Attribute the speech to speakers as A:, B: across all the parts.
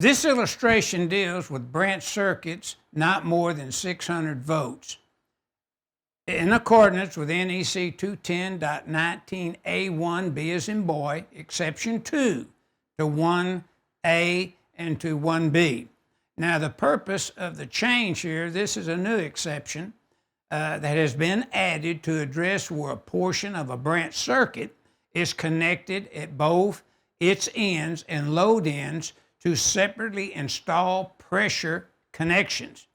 A: This illustration deals with branch circuits not more than 600 volts. In accordance with NEC 210.19A1, B as in boy, exception 2 to 1A and to 1B. Now, the purpose of the change here, this is a new exception that has been added to address where a portion of a branch circuit is connected at both its ends and load ends to separately installed pressure connections.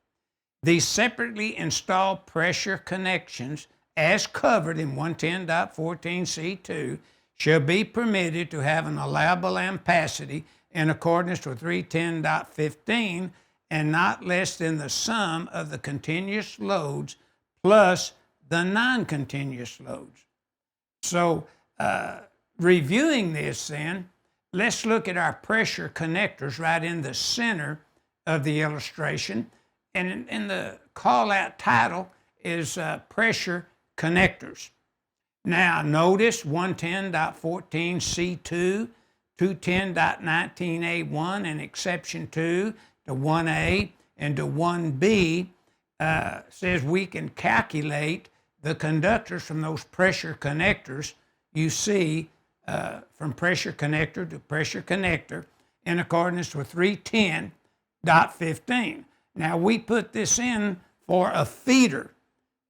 A: These separately installed pressure connections, as covered in 110.14C2, shall be permitted to have an allowable ampacity in accordance with 310.15 and not less than the sum of the continuous loads plus the non-continuous loads. So, reviewing this then, let's look at our pressure connectors right in the center of the illustration. And in the call-out title is pressure connectors. Now notice 110.14C2, 210.19A1, and exception 2 to 1A and to 1B says we can calculate the conductors from those pressure connectors you see from pressure connector to pressure connector in accordance with 310.15. Now, we put this in for a feeder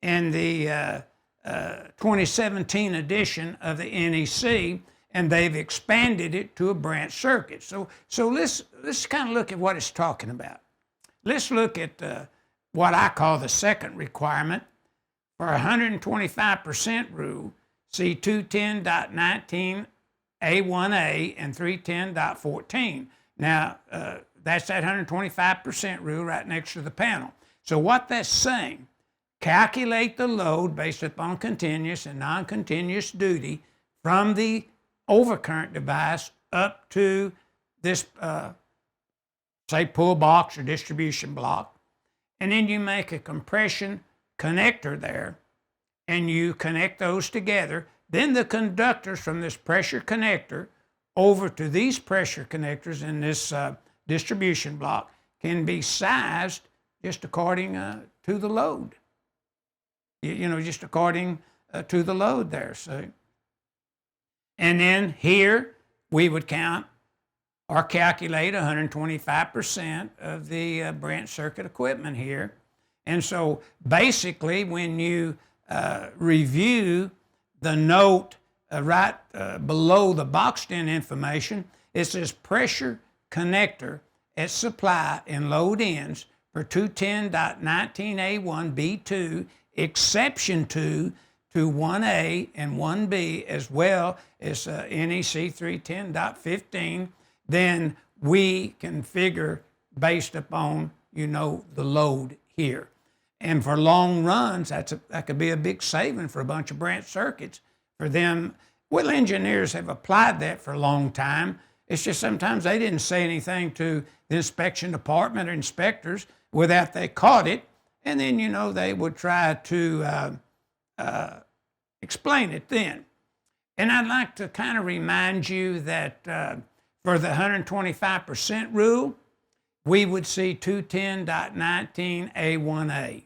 A: in the 2017 edition of the NEC, and they've expanded it to a branch circuit. So let's kind of look at what it's talking about. Let's look at what I call the second requirement for 125% rule, see 210.19A1A and 310.14. Now, that's that 125% rule right next to the panel. So what that's saying, calculate the load based upon continuous and non-continuous duty from the overcurrent device up to this, say, pull box or distribution block. And then you make a compression connector there, and you connect those together. Then the conductors from this pressure connector over to these pressure connectors in this distribution block can be sized just according to the load. Just according to the load there, see. And then here we would count or calculate 125% of the branch circuit equipment here. And so basically when you review the note right below the boxed in information, it says pressure connector at supply and load ends for 210.19A1B2, exception 2 to 1A and 1B, as well as NEC 310.15, then we can figure based upon, the load here. And for long runs, that could be a big saving for a bunch of branch circuits. For them, well, engineers have applied that for a long time. It's just sometimes they didn't say anything to the inspection department or inspectors without they caught it. And then, they would try to explain it then. And I'd like to kind of remind you that for the 125% rule, we would see 210.19A1A.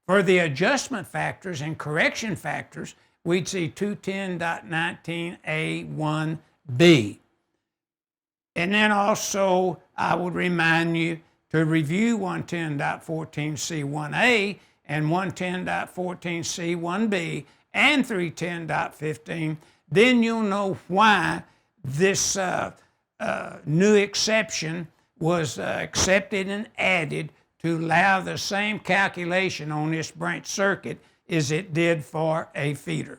A: For the adjustment factors and correction factors, we'd see 210.19A1B. And then also, I would remind you to review 110.14C1A and 110.14C1B and 310.15. Then you'll know why this new exception was accepted and added to allow the same calculation on this branch circuit as it did for a feeder.